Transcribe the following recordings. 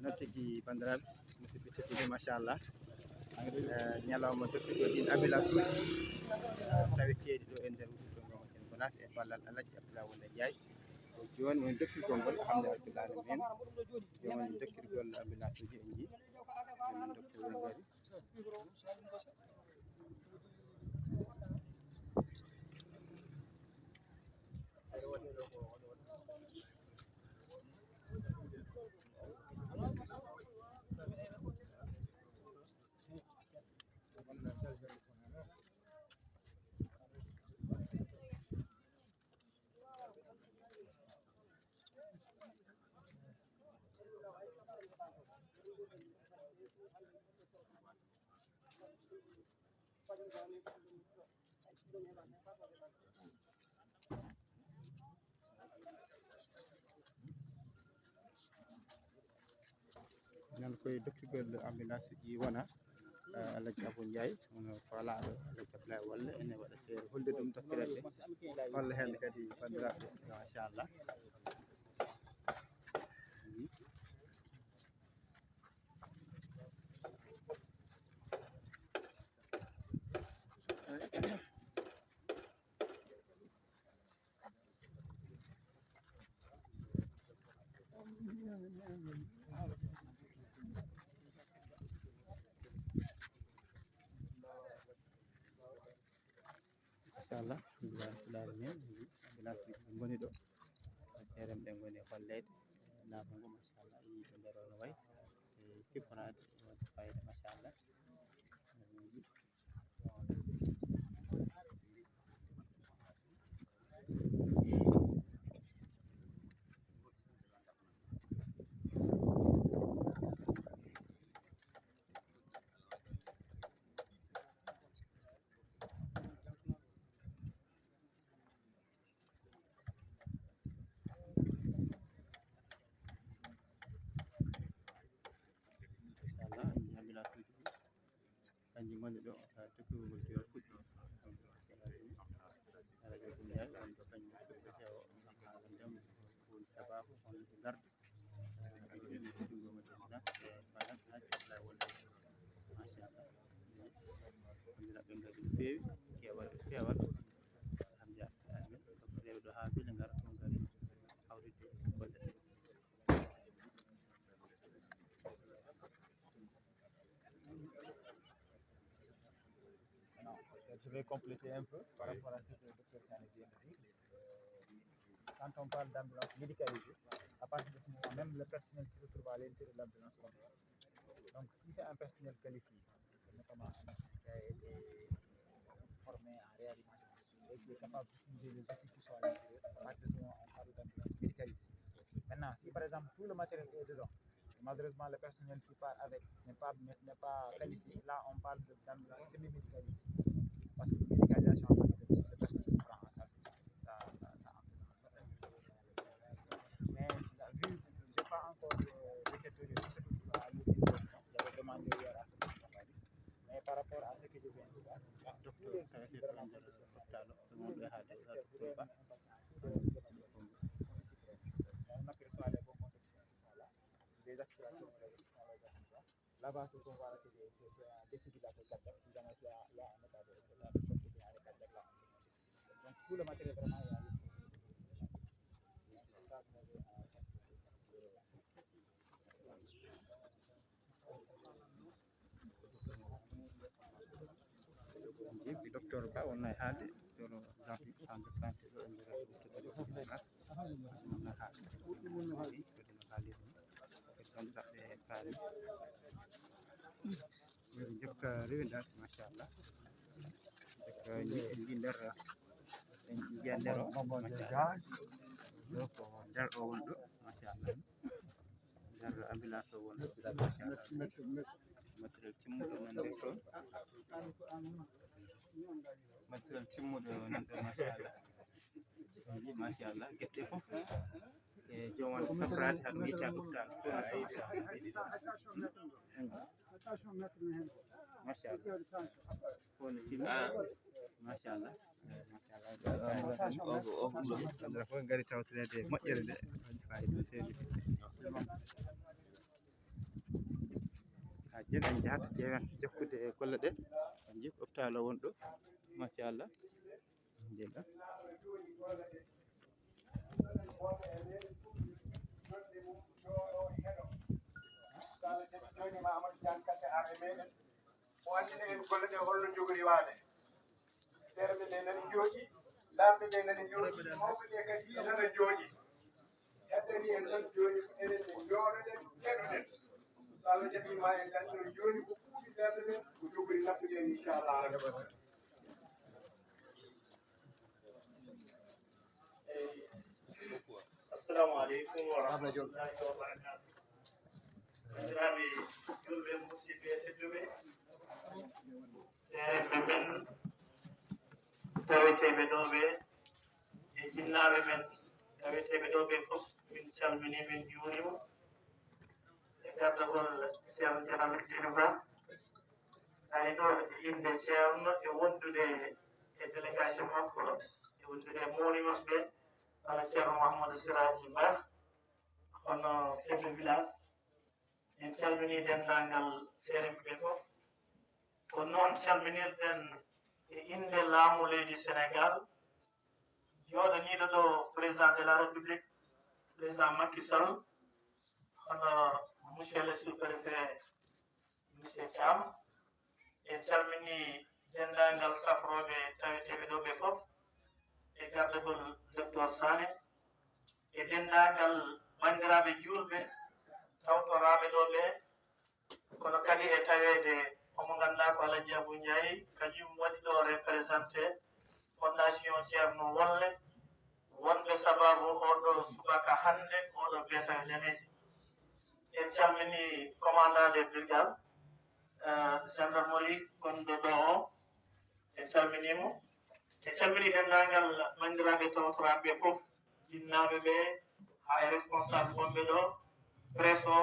non tigi bandiraɓe musidɓe tedduɓe machallah ñalawma dokkugol ɗin ambulance uji taweteɗi ɗo e nder wuuro gonɗen Gonas e ballal Alaji Abdoulaye Wone Ndiaye joni woni dokkirgol ngol alhamdulillah rabbil alamin joni woni dokkirgol ambulance uji en ji jooni dokkirgol ngari non koye dokkirgol ambulance uji wona Alaji Abou Ndiaye hono falaɗo Alaji Abdoulaye Walla ene waɗa feere holde ɗum dokkireɓe holla hen kadi bandiraɓe machallah inchallah min ambulance uji ɗi goni ɗo seeɗen ɓe goni e hollede laamu ngu machallah yi to nder no wayi e sifanade wodi fayida machallah ambulance uji ɗi kanji goni ɗo dokkugol joni fuɗɗi Alaji Abou Ndiaye on ɗo kañum fuɗɗete o haalandema woni sababu honde garde ɗum fuɗɗugoma jomɗa fadat Alaji Abdoulaye Walla machallah bandiraɓe gari no fewi kewal e kewal alhamdulillah amin dokkoreɓe ɗo ha beele gara ɗum gari hawride golle ɗe Je vais compléter un peu par rapport à ce que le docteur Sané vient de dire. Quand on parle d'ambulance médicalisée, à partir de ce moment, même le personnel qui se trouve à l'intérieur de l'ambulance compte. Donc, si c'est un personnel qualifié, notamment qui a été formé en réanimation et qui est capable d'utiliser les outils qui sont à l'intérieur, à partir de ce moment, on parle d'ambulance médicalisée. Maintenant, si par exemple tout le matériel est dedans, malheureusement le personnel qui part avec n'est pas qualifié, là on parle d'ambulance semi-médicalisée. Parce que la médicalisation, le personnel prend en charge mais vu que je n'ai pas encore répertorié tout ce que tu as dit, j'avais demandé hier à ce que tu as dit. Mais par rapport à ce que je viens de dire, docteur kawete to nder hôpital o to gonɗo e haade docteur Ba on aperçoit les bons confections qui sont là, des aspirations qui sont là. Là-bas, ce qu'on voit, c'est un défibrillateur cardiaque. Si jamais il y a un état de choc cardiaque là. Donc, tout le matériel vraiment est à jibbi docteur Ba wonno e haalde docteur Jean-Philippe centre de santé ɗo e nder Gonas wonno haalde kadi no haaliri ni kadi bandiraɓe kaari yoɓe jokka rewidade machallah jokka jiɗɗen ndi nder en jiya nder o machallah ɗo ko nder o woni ɗo machallah nder ambulance o woni machallah matériel timmuɗo nan nder toon matériel timmuɗo nan ɗo machallah gueɗe fof e jomon safrade haɗum yitta hôpital machallah kono timmi machallah andra fof gari tawtorede moƴƴere nde waɗi fayida no fewi nden en jahat ƴeewen jokkude e golle ɗe en jii hôpital o woni ɗo machallah alhamdulillah joni ma Amadou Diane Kassé arde meɗen o andina en golle ɗe holno jogori waade serɓe ɗe nani jooɗi lamɓe ɗe nani jooɗi mawɓe ɗe kadi nana jooɗi heddani en tan joni ko enen ne jooɗoɗen keɗoɗen so Allah jaɓima en dañɗo joni ko kuuɓi serɓe ɗen ko jogori naftude en inchallah assalamu aleykum wa rahmatullahi wa barakatuh bandiraɓe julɓe musidɓe tedduɓe seeɗe men taweteɓe ɗo ɓe e jinnaɓe men taweteɓe ɗo ɓe fof min calmini min juurima e gardagol ceerno jalal diriba ay ɗo e inde ceerno e wondude e délégation makko e wondude e mawni maɓɓe hono ceerno Mouhamadou Siraji Ba hono chef de village en calmini denndangal seereɓe fof ko noon calminirɗen e inde laamu leydi Sénégal jooɗaniiɗo ɗo président de la république président Macky Sall hono monsieur le sous-préfet monsieur Thiam en calmini denndangal safrooɓe taweteɓe ɗo ɓe fof e gardagol docteur Sané e denndangal banndiraaɓe juulɓe tawtoraaɓe ɗo ɓe kono kadi e taweede omo ngannduɗaa ko Alaji Abou Ndiaye kañum waɗi ɗo représenté fondation ceerno wolle wonɓe sababu oɗo subaka hannde oɗo beetawe daneeji en calmini commandant des brigades gendarmerie gonɗo ɗo o en calminimo e calmini denndaangal banndiraaɓe tawtoraaɓe ɓe fof jinnaaɓe ɓe haa e responsable wonɓe ɗo presse o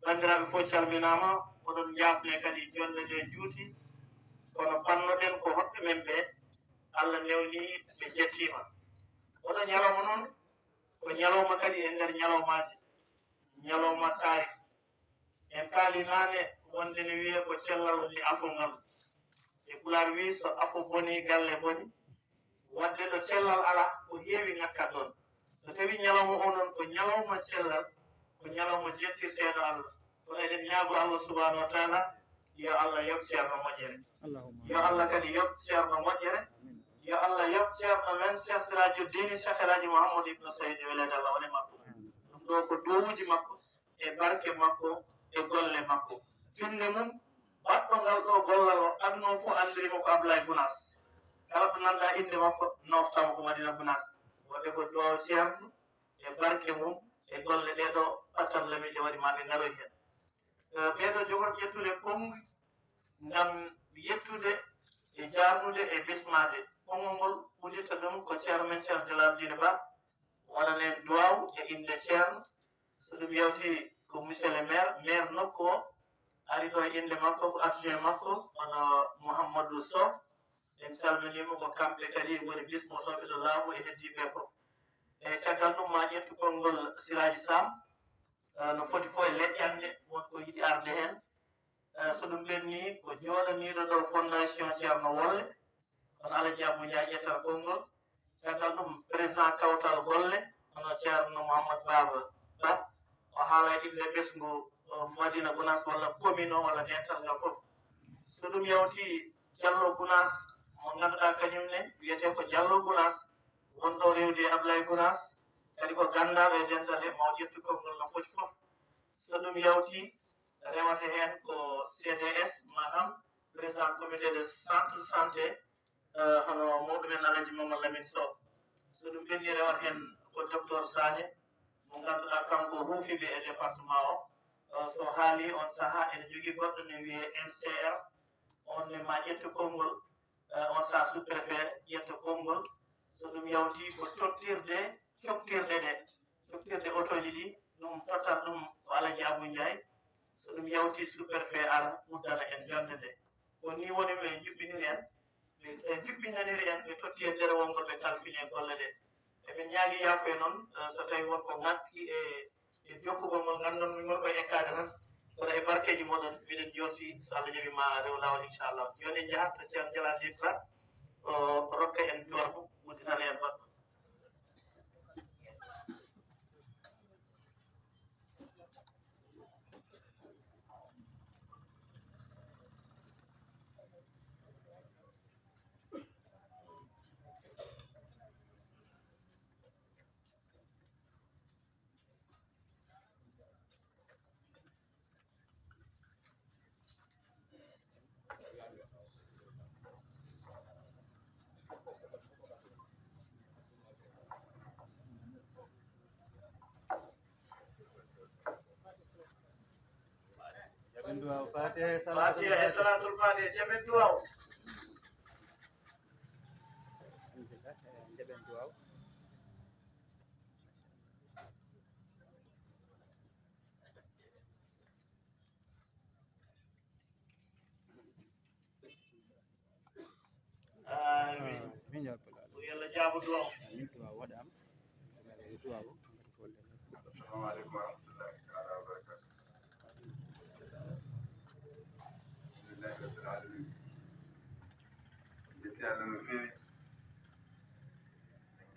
banndiraaɓe fof calminaama oɗon jaafne kadi jolle ɗe juuti kono pannoɗen ko hoɓɓe men ɓe Allah newni ɓe jettima oɗo ñalawma noon ko ñalawma kadi e nder ñalawmaji ñalawma taari en kaali naane wonde ne wiye ko cellal woni afongal e Pulaar wi so afo boni galle boni wadde ɗo cellal ala ko heewi ngakkat ɗon so tawi ñalawma o noon ko ñalawma cellal ko ñalawma jettirteɗo Allah ko eɗen ñaago Allah subahanahu wa taala yo Allah yoɓ ceerno moƴƴere yo Allah kadi yoɓ ceerno moƴƴere yo Allah yoɓ ceerno men Cheikh Sirajuddin Cheikh Elhaji Mouhamadou Ibn Sayyid welede Allah wone makko ɗum ɗo ko dowuji makko e barke makko e golle makko finde mum baɗɗo ngal ɗo gollal o adno fof andirimo ko Ablaye Gounas kala ko nanda inde makko noftama ko Madina Gounas wonde ko duwaw ceerno e barke mum e golle ɗeɗo ɓattallami ɗe waɗi maɓe ngaroy hen ɓeɗo jogor ƴettude kongi ngam yettude e jarnude e bismade konngol ngol uddita ɗum ko ceerno men ceerno Jalaldine Ba waɗanen duwaw e inde ceerno so ɗum yewti ko monsieur le maire nokku o ari ɗo e inde makko ko adjoint makko hono Mouhamadou Sow en calminimo ko kamɓe kadi woni bismotoɓe ɗo laamu e heddiɓe fof e caggal ɗum ma ƴettu konngol Siraji Sam no foti fof e leƴƴande wonko yiɗi arde heen so ɗum ɓenni ko jooɗaniiɗo ɗo fondation ceerno wolle hono Alaji Abou Ndiaye ƴettata konngol caggal ɗum président kawtal golle hono ceerno Mouhamadou Baba Ba o haala inde ɓesngu Madina Gounas walla commune o walla dental ngal fof so ɗum yawti Diallo Gounas mo ngannduɗaa kañumne wiyete ko Diallo Gounas wonɗo rewde Ablaye Gounas kadi ko ganndaɓe e dental he maw ƴettu konngol no foti fof so ɗum yawti rewata heen ko CDS manam président comité de centre santé hono mawɗumen Alaji Mamadou Lamine Sow so ɗum ɓenni rewata heen ko docteur Sané mo ngannduɗaa kanko huufiɓe e département o so haali on sahaa ene jogii goɗɗo ne wiye MCR on ne ma ƴettu konngol on sahaa sous préfet ƴetta konngol so ɗum yawti ko coftirde otoji ɗi ɗum tottat ɗum ko Alaji Abou Ndiaye so ɗum yawti sous préfet ara uddana en jonde nde ko ni woni ɓe juɓɓiniri en ɓe juɓɓinaniri en ɓe totti e ɗerewol ngol ɓe kalfini e golle ɗe eɓe ñaagi yaafo e noon so tawi wonko ngakki e jokkugol ngol ngannduɗon min ngol koye ekkade tan kono e barke hakkeji moɗon miɗen jorti so Allah jaɓi ma rew lawol inchallah joni en jahat to ceerno Jalal Ba o rokka en duwar mum udditana en goɗɗo duwaw fatiha e fatiha e salatul fatiha jaɓen duwaw jaɓen duwaw min jarpulaɗo o yalla jaabu duwaw min duwaw waɗam duwaw السلام عليكم ورحمة الله تعالى وبركاته. الحمد لله رب العالمين. جبتي على المفيد.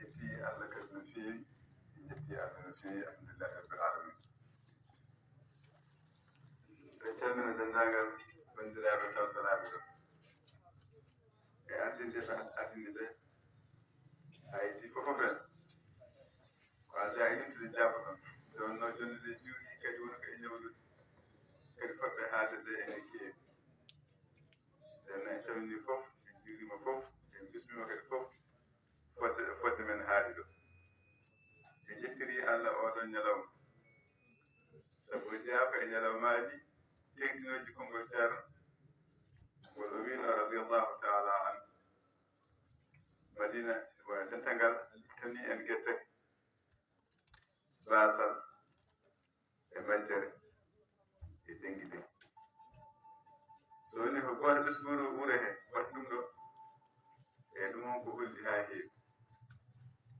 جبتي على المفيد. جبتي على المفيد. الحمد لله رب العالمين. رجعنا دنداغر بندرا بتوصل عبده. كأنتي جبت أدنى ده. هاي دي كوفر. وعلى عيني تجابنا. don no jonde de juuri kadi woni ko e ñawdude kadi fotɓe haaldede ene keewi nden en calmini fof en juurima fof en bismima kadi fof fodde men haaɗi ɗo e jettiri Allah oɗon ñalawma sabu jeeyaka e ñalawmaji teŋtinoji konngol ceerno ngol o wino radiallahu taala an madina wa dental tani en guette basal e majjere e dengi so woni ko goto ɓesguru wure he wat ɗum ɗo e ɗum on ko hulli ha heewi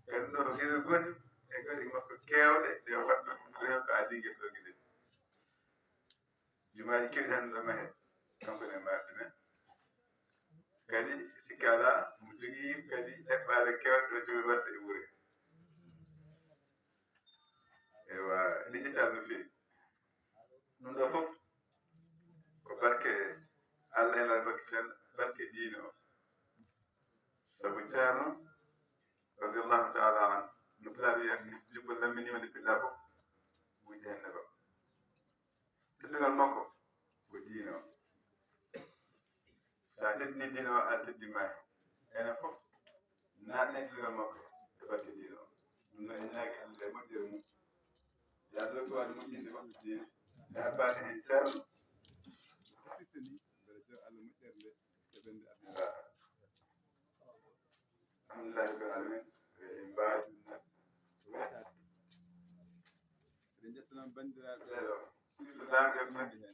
kadi ɗo gueɗe goɗɗi e kadi makko kewɗe ɗe waɗɗo rew ko adi guel ɗo gueɗe jumaji keɗitan ɗo mahe kanko ne mbaɗi men kadi sikki ala mo jogui kadi heɓɓade kewɗe ɗo jogi wadde e wure ewa liƴƴital no fewi ɗum ɗo fof ko barke Allah en barke diine o sabu ceerno radiallahu taala an no pulaar wiyata jumbo lamminima nde piɗɗa fof wujde henne ba teddugal makko ko diine o sa teddini diine o a teddima hen enen fof natne teddugal makko e barke diine o ɗum noon en ñaagi Allah e moƴƴere mum yaado ko waɗi moƴƴinde makko diine e habbade hen ceerno alhamdulillah rabbil alamin en mbawi eɗen jettanam bandiraɓe surtout